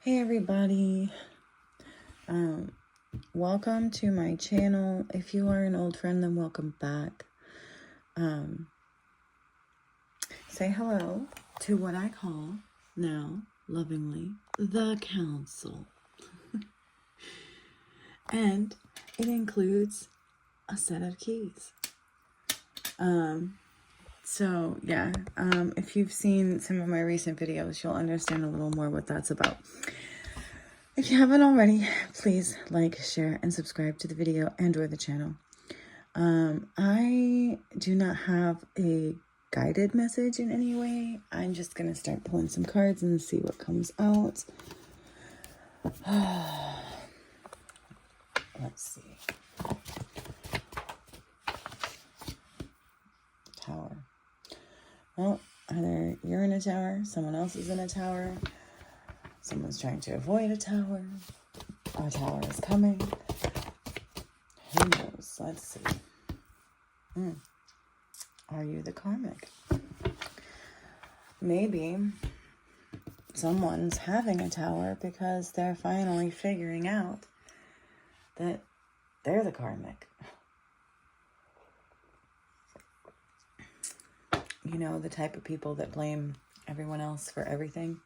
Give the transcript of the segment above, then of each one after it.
Hey everybody, welcome to my channel. If you are an old friend, then welcome back. Say hello to what I call now lovingly the council. And it includes a set of keys. If you've seen some of my recent videos, you'll understand a little more what that's about. If you haven't already, please like, share, and subscribe to the video and or the channel. I do not have a guided message in any way. I'm just going to start pulling some cards and see what comes out. Let's see. Tower. Well, either you're in a tower, someone else is in a tower, someone's trying to avoid a tower is coming. Who knows? Let's see. Are you the karmic? Maybe someone's having a tower because they're finally figuring out that they're the karmic. You know, the type of people that blame everyone else for everything.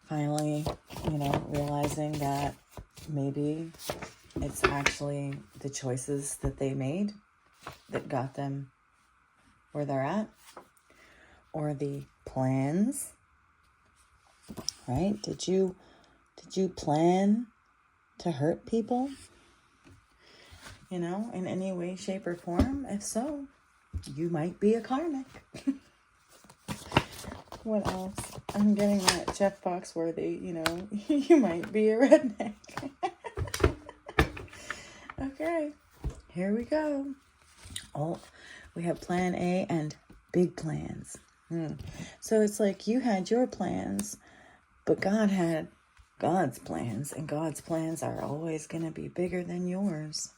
Finally, realizing that maybe it's actually the choices that they made that got them where they're at, or the plans, right? Did you plan to hurt people, in any way, shape, or form? If so, you might be a karmic. What else? I'm getting that Jeff Foxworthy, you might be a redneck. Okay, here we go. Oh, we have plan A and big plans. So it's like you had your plans, but God had God's plans, and God's plans are always going to be bigger than yours.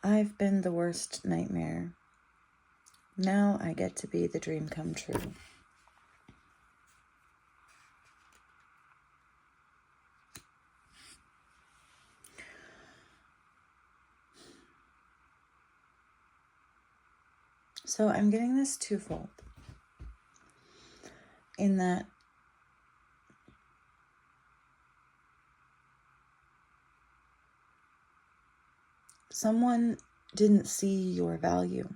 I've been the worst nightmare. Now I get to be the dream come true. So I'm getting this twofold. In that someone didn't see your value.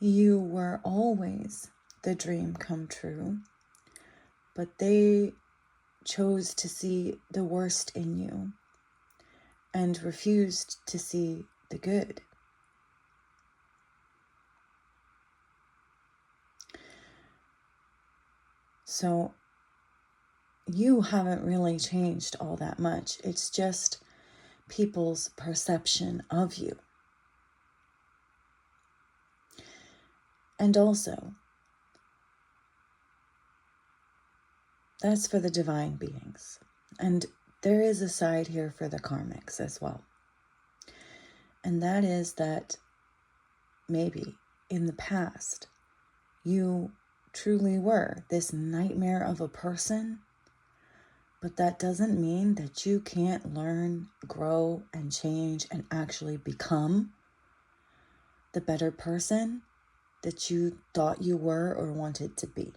You were always the dream come true, but they chose to see the worst in you and refused to see the good. So you haven't really changed all that much. It's just people's perception of you. And also, that's for the divine beings. And there is a side here for the karmics as well. And that is that maybe in the past, you truly were this nightmare of a person, but that doesn't mean that you can't learn, grow, and change and actually become the better person that you thought you were or wanted to be.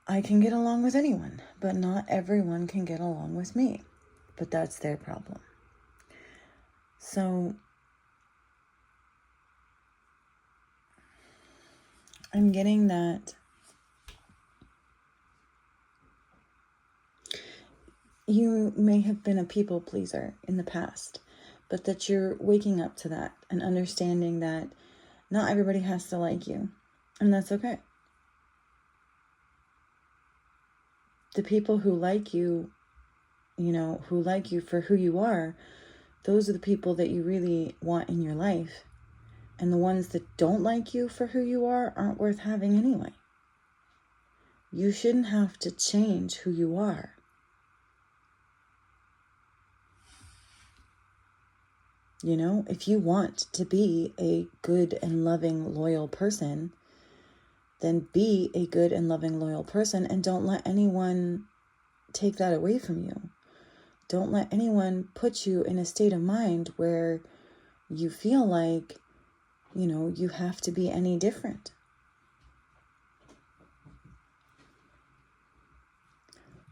I can get along with anyone, but not everyone can get along with me. But that's their problem. So I'm getting that you may have been a people pleaser in the past, but that you're waking up to that and understanding that not everybody has to like you, and that's okay. The people who like you, who like you for who you are, those are the people that you really want in your life. And the ones that don't like you for who you are aren't worth having anyway. You shouldn't have to change who you are. You know, if you want to be a good and loving, loyal person, then be a good and loving, loyal person, and don't let anyone take that away from you. Don't let anyone put you in a state of mind where you feel like, you know, you have to be any different.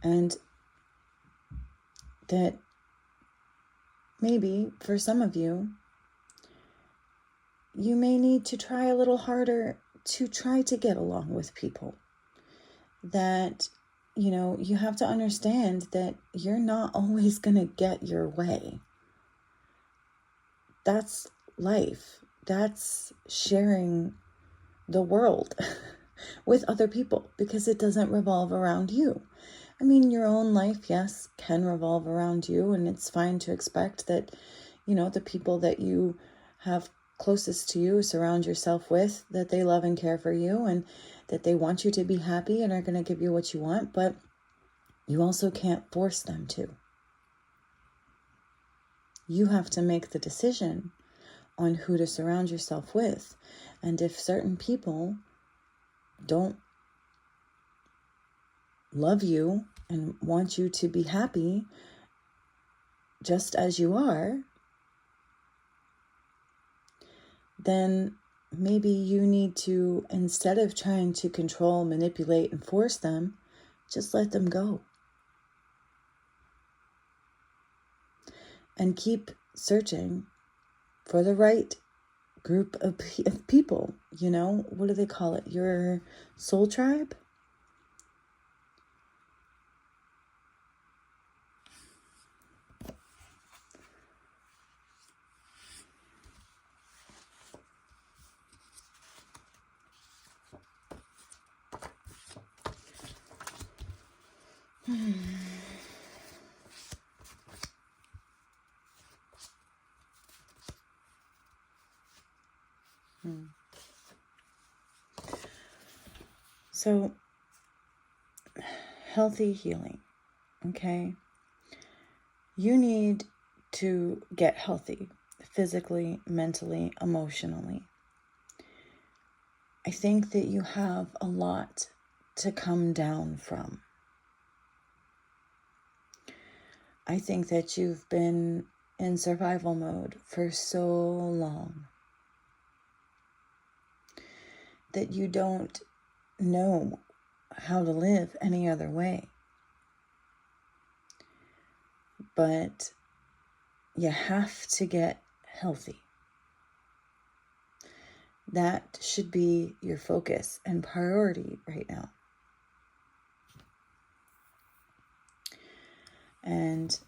And that maybe for some of you, you may need to try a little harder to try to get along with people. That, you know, you have to understand that you're not always going to get your way. That's life. That's sharing the world with other people, because it doesn't revolve around you. I mean, your own life, yes, can revolve around you, and it's fine to expect that, you know, the people that you have closest to you, surround yourself with, that they love and care for you, and that they want you to be happy and are going to give you what you want, but you also can't force them to. You have to make the decision on who to surround yourself with. And if certain people don't love you and want you to be happy just as you are, then maybe you need to, instead of trying to control, manipulate, and force them, just let them go. And keep searching for the right group of people. You know, what do they call it? Your soul tribe? So, healthy healing, okay? You need to get healthy physically, mentally, emotionally. I think that you have a lot to come down from. I think that you've been in survival mode for so long that you don't know how to live any other way. But you have to get healthy. That should be your focus and priority right now. And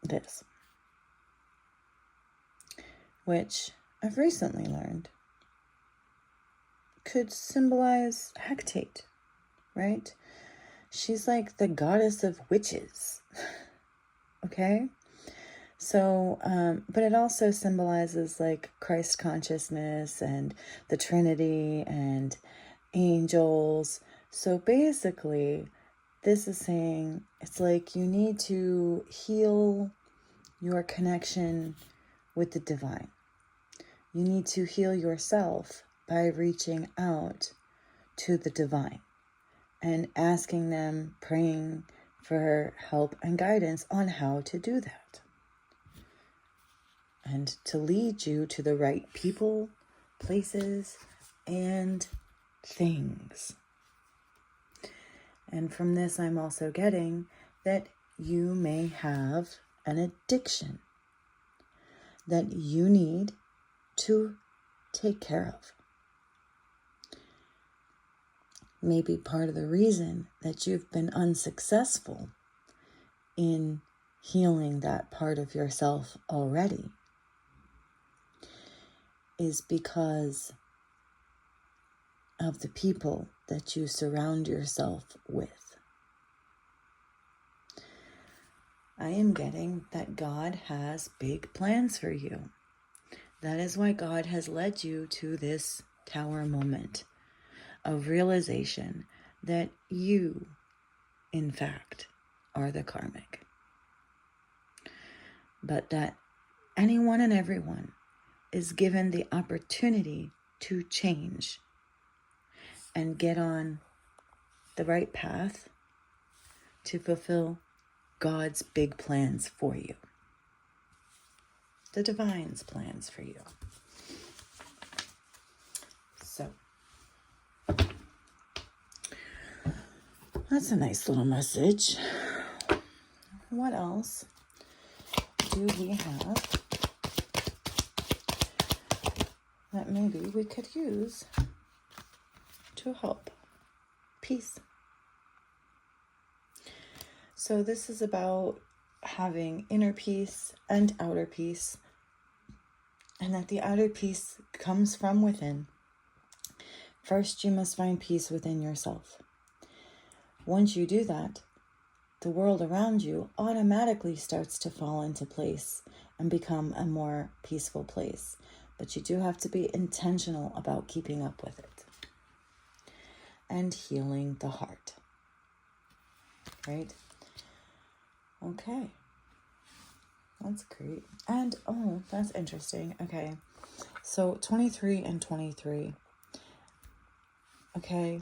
this, which I've recently learned, could symbolize Hecate, right? She's like the goddess of witches, okay? So, but it also symbolizes like Christ consciousness and the Trinity and angels. So basically, this is saying it's like you need to heal your connection with the divine. You need to heal yourself by reaching out to the divine and asking them, praying for help and guidance on how to do that. And to lead you to the right people, places, and things. And from this, I'm also getting that you may have an addiction that you need to take care of. Maybe part of the reason that you've been unsuccessful in healing that part of yourself already is because of the people that you surround yourself with. I am getting that God has big plans for you. That is why God has led you to this tower moment of realization that you, in fact, are the karmic. But that anyone and everyone is given the opportunity to change and get on the right path to fulfill God's big plans for you. The divine's plans for you. So, that's a nice little message. What else do we have that maybe we could use to help peace? So this is about having inner peace and outer peace, and that the outer peace comes from within. First, you must find peace within yourself. Once you do that, the world around you automatically starts to fall into place and become a more peaceful place. But you do have to be intentional about keeping up with it and healing the heart. Right? Okay. That's great. And, oh, that's interesting. Okay. So 23 and 23. Okay.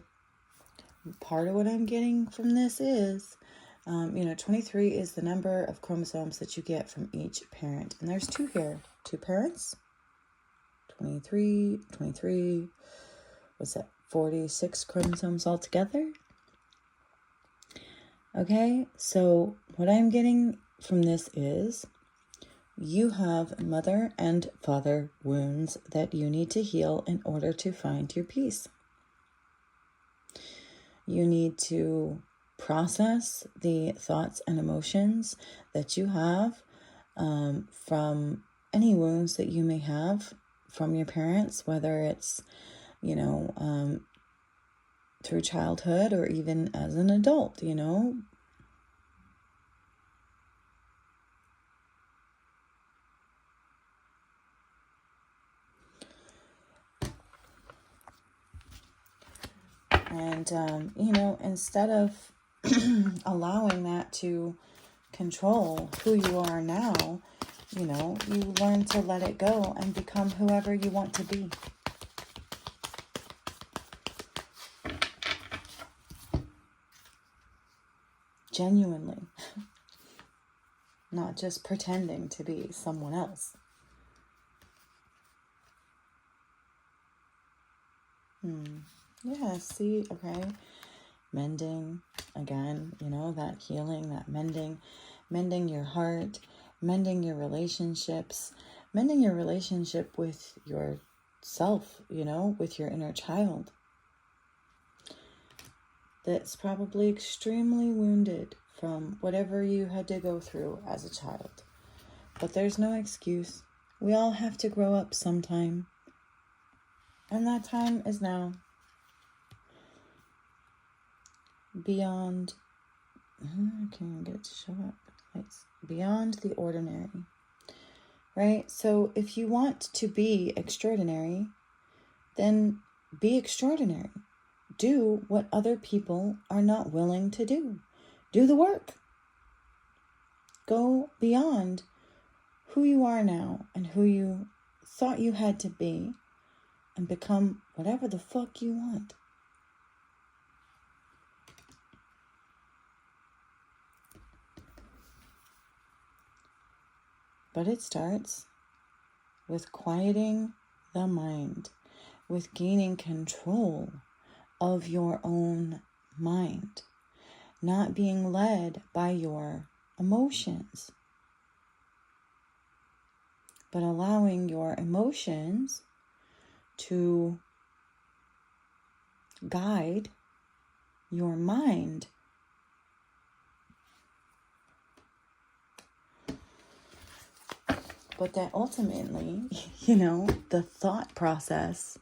Part of what I'm getting from this is, 23 is the number of chromosomes that you get from each parent. And there's two here. Two parents. 23. What's that? 46 chromosomes altogether. Okay, so what I'm getting from this is you have mother and father wounds that you need to heal in order to find your peace. You need to process the thoughts and emotions that you have from any wounds that you may have from your parents, whether it's, through childhood or even as an adult, And, instead of allowing that to control who you are now, you learn to let it go and become whoever you want to be. Genuinely. Not just pretending to be someone else. Yeah, see, okay. Mending, again, that healing, that mending your heart, mending your relationships, mending your relationship with yourself, with your inner child. That's probably extremely wounded from whatever you had to go through as a child. But there's no excuse. We all have to grow up sometime. And that time is now. Beyond, I can't get it to show up. It's beyond the ordinary. Right? So if you want to be extraordinary, then be extraordinary. Do what other people are not willing to do. Do the work. Go beyond who you are now and who you thought you had to be and become whatever the fuck you want. But it starts with quieting the mind, with gaining control of your own mind, not being led by your emotions, but allowing your emotions to guide your mind. But that ultimately, the thought process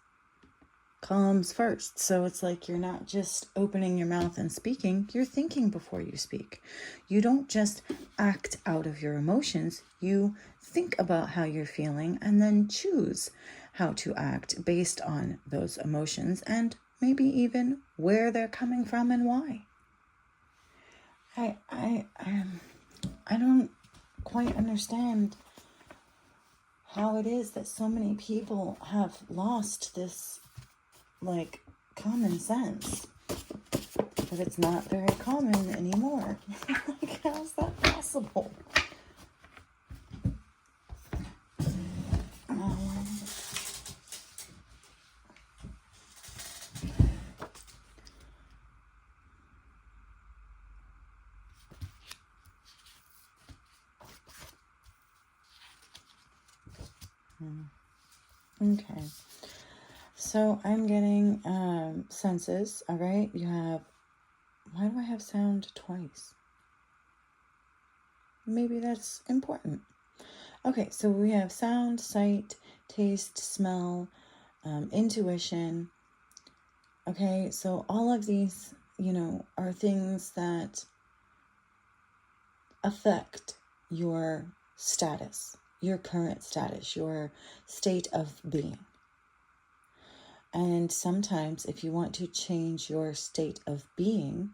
comes first. So it's like you're not just opening your mouth and speaking, you're thinking before you speak. You don't just act out of your emotions. You think about how you're feeling and then choose how to act based on those emotions and maybe even where they're coming from and why. I don't quite understand how it is that so many people have lost this like common sense, but it's not very common anymore. Like, how's that possible? Okay. So I'm getting senses, all right? You have, why do I have sound twice? Maybe that's important. Okay, so we have sound, sight, taste, smell, intuition. Okay, so all of these, are things that affect your status, your current status, your state of being. And sometimes if you want to change your state of being,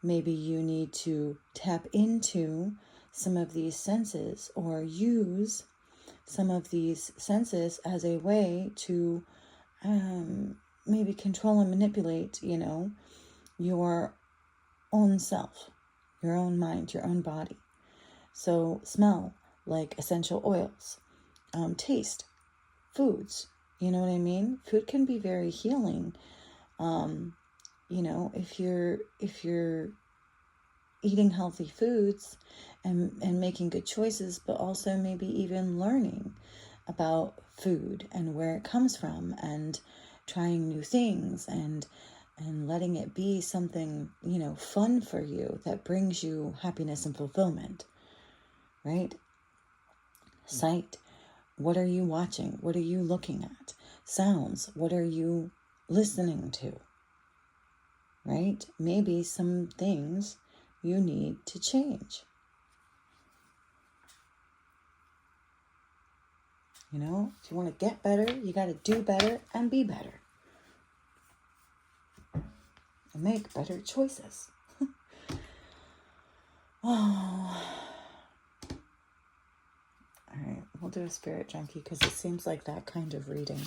maybe you need to tap into some of these senses or use some of these senses as a way to maybe control and manipulate, your own self, your own mind, your own body. So smell, like essential oils, taste, foods. You know what I mean? Food can be very healing. If you're eating healthy foods and making good choices, but also maybe even learning about food and where it comes from and trying new things and letting it be something, fun for you that brings you happiness and fulfillment, right? Sight. What are you watching? What are you looking at? Sounds. What are you listening to? Right? Maybe some things you need to change. If you want to get better, you got to do better and be better. And make better choices. Oh. All right, we'll do a spirit junkie because it seems like that kind of reading.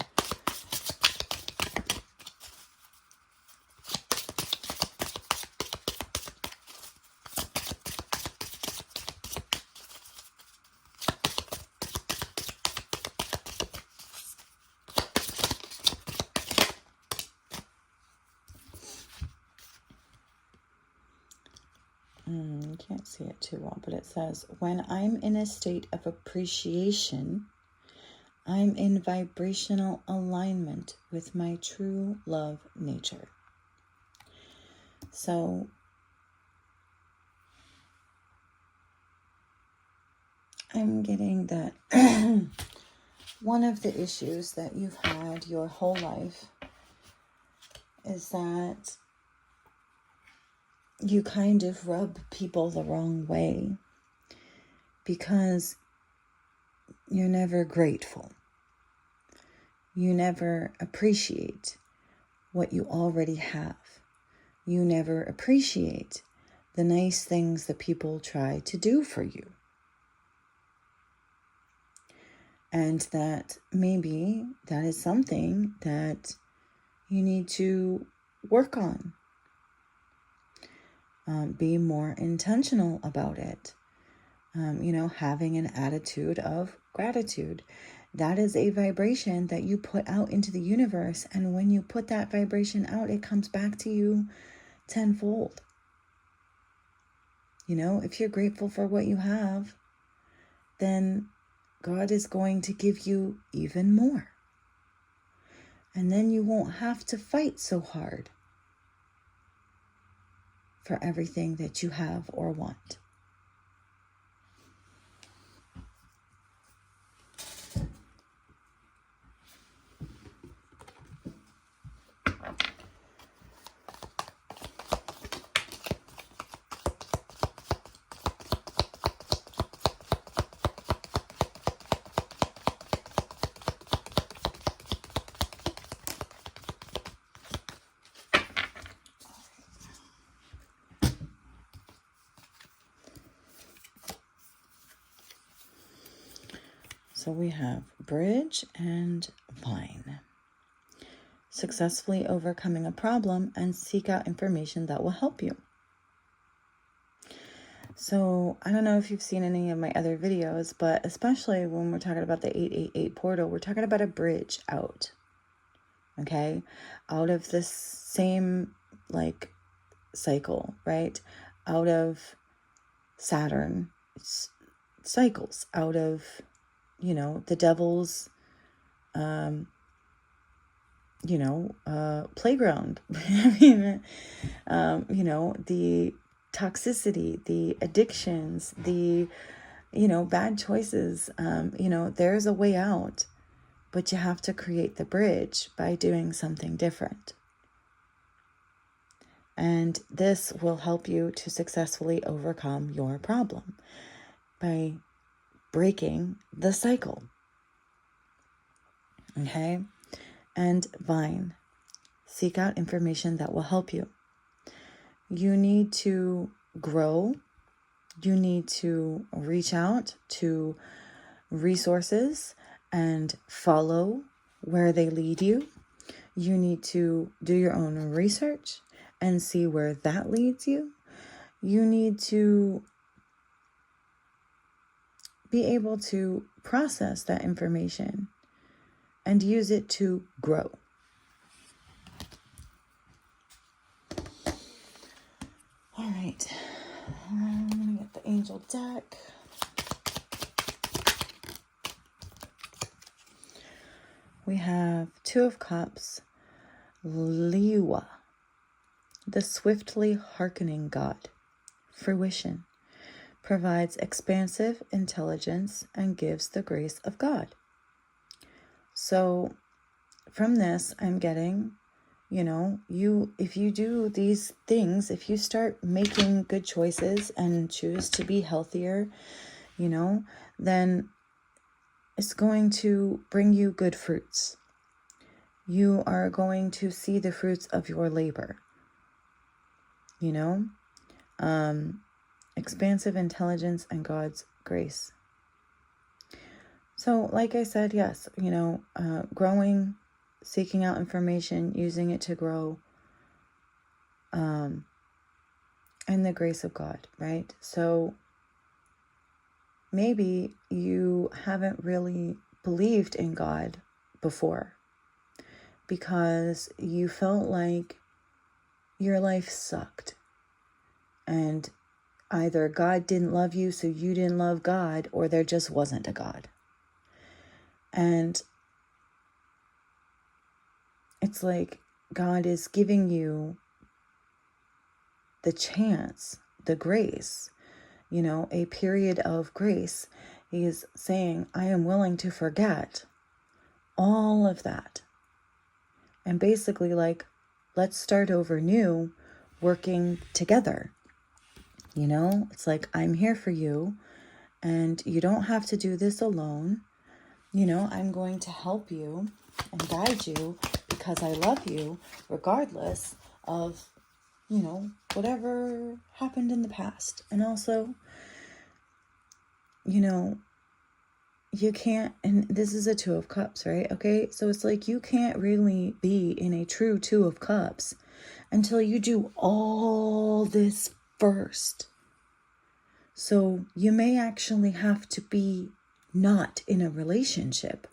You can't see it too well, but it says, when I'm in a state of appreciation, I'm in vibrational alignment with my true love nature. So I'm getting that one of the issues that you've had your whole life is that you kind of rub people the wrong way because you're never grateful. You never appreciate what you already have. You never appreciate the nice things that people try to do for you. And that maybe that is something that you need to work on. Be more intentional about it. Having an attitude of gratitude. That is a vibration that you put out into the universe. And when you put that vibration out, it comes back to you tenfold. If you're grateful for what you have, then God is going to give you even more. And then you won't have to fight so hard for everything that you have or want. So we have bridge and vine. Successfully overcoming a problem and seek out information that will help you. So I don't know if you've seen any of my other videos, but especially when we're talking about the 888 portal, we're talking about a bridge out. Okay? Out of this same like cycle, right? Out of Saturn cycles, out of, the devil's, playground. I mean, the toxicity, the addictions, the, bad choices, there's a way out, but you have to create the bridge by doing something different. And this will help you to successfully overcome your problem by breaking the cycle. Okay? And vine. Seek out information that will help you. You need to grow. You need to reach out to resources and follow where they lead you. You need to do your own research and see where that leads you. You need to be able to process that information and use it to grow. All right, I'm going to get the angel deck. We have Two of Cups, Liwa, the swiftly hearkening god. Fruition, provides expansive intelligence and gives the grace of God. So from this, I'm getting, if you do these things, if you start making good choices and choose to be healthier, then it's going to bring you good fruits. You are going to see the fruits of your labor. Expansive intelligence and God's grace. So, like I said, yes, growing, seeking out information, using it to grow, and the grace of God, right? So maybe you haven't really believed in God before because you felt like your life sucked and either God didn't love you, so you didn't love God, or there just wasn't a God. And it's like God is giving you the chance, the grace, a period of grace. He is saying, I am willing to forget all of that. And basically, let's start over new, working together. It's like, I'm here for you, and you don't have to do this alone. I'm going to help you and guide you because I love you, regardless of, whatever happened in the past. And also, you can't, and this is a Two of Cups, right? Okay, so it's like you can't really be in a true Two of Cups until you do all this first. So you may actually have to be not in a relationship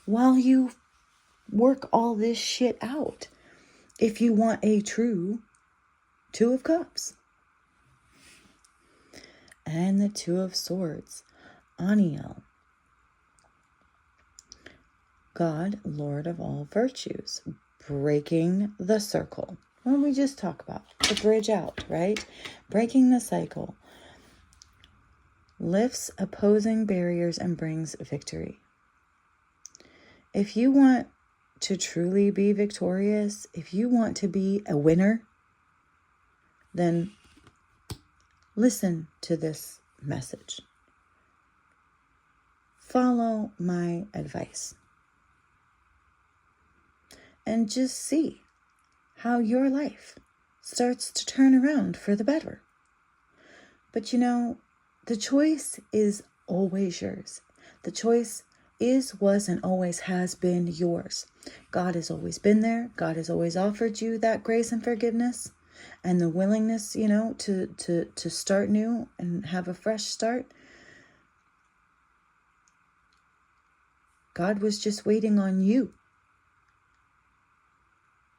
while you work all this shit out if you want a true Two of Cups. And the Two of Swords, Aniel, God, Lord of all virtues, breaking the circle. What we just talked about, the bridge out, right? Breaking the cycle. Lifts opposing barriers and brings victory. If you want to truly be victorious, if you want to be a winner, then listen to this message. Follow my advice. And just see how your life starts to turn around for the better. But the choice is always yours. The choice is, was, and always has been yours. God has always been there. God has always offered you that grace and forgiveness and the willingness, to start new and have a fresh start. God was just waiting on you.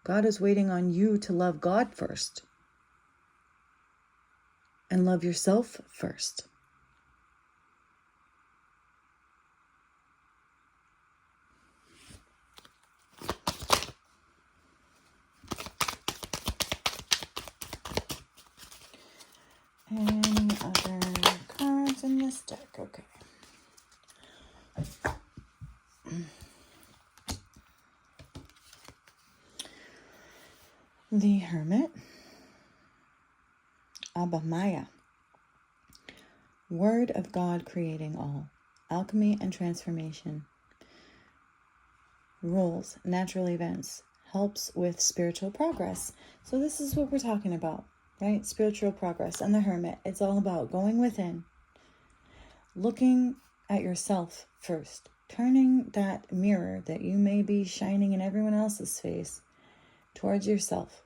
God is waiting on you to love God first and love yourself first. Any other cards in this deck? Okay. The Hermit. Abba Maya. Word of God creating all. Alchemy and transformation. Rules, natural events. Helps with spiritual progress. So this is what we're talking about, right? Spiritual progress. And the Hermit. It's all about going within. Looking at yourself first. Turning that mirror that you may be shining in everyone else's face towards yourself.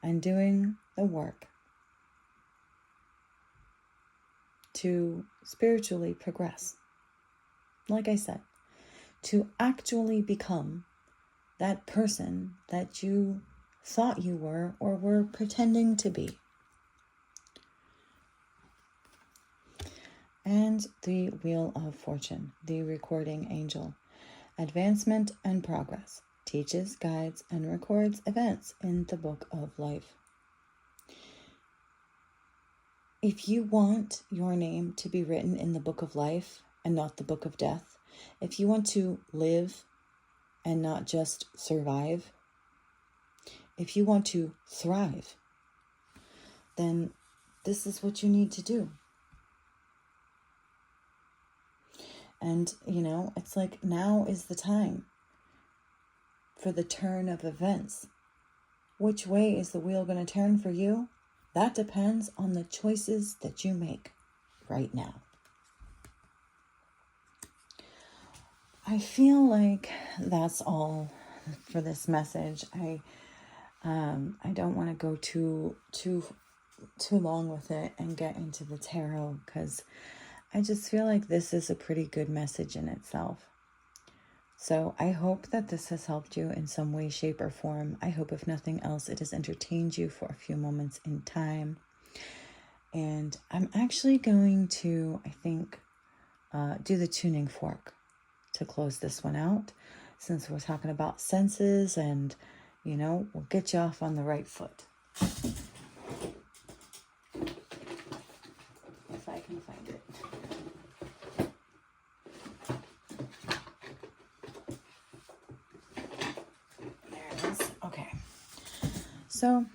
And doing the work to spiritually progress. Like I said, to actually become that person that you thought you were or were pretending to be. And the Wheel of Fortune, the recording angel. Advancement and progress. Teaches, guides, and records events in the book of life. If you want your name to be written in the book of life and not the book of death, if you want to live and not just survive, if you want to thrive, then this is what you need to do. And, it's like now is the time for the turn of events. Which way is the wheel going to turn for you? That depends on the choices that you make right now. I feel like that's all for this message. I don't want to go too long with it and get into the tarot, because I just feel like this is a pretty good message in itself. So I hope that this has helped you in some way, shape, or form. I hope, if nothing else, it has entertained you for a few moments in time. And I'm actually going to, I think, do the tuning fork to close this one out, since we're talking about senses and, we'll get you off on the right foot. If I can find it. So,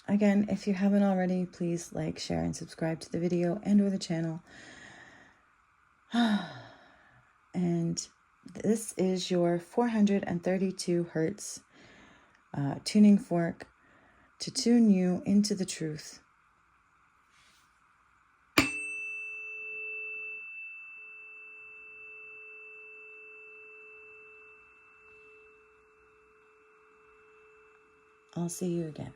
again, if you haven't already, please like, share, and subscribe to the video and or the channel. And this is your 432 hertz tuning fork to tune you into the truth. I'll see you again.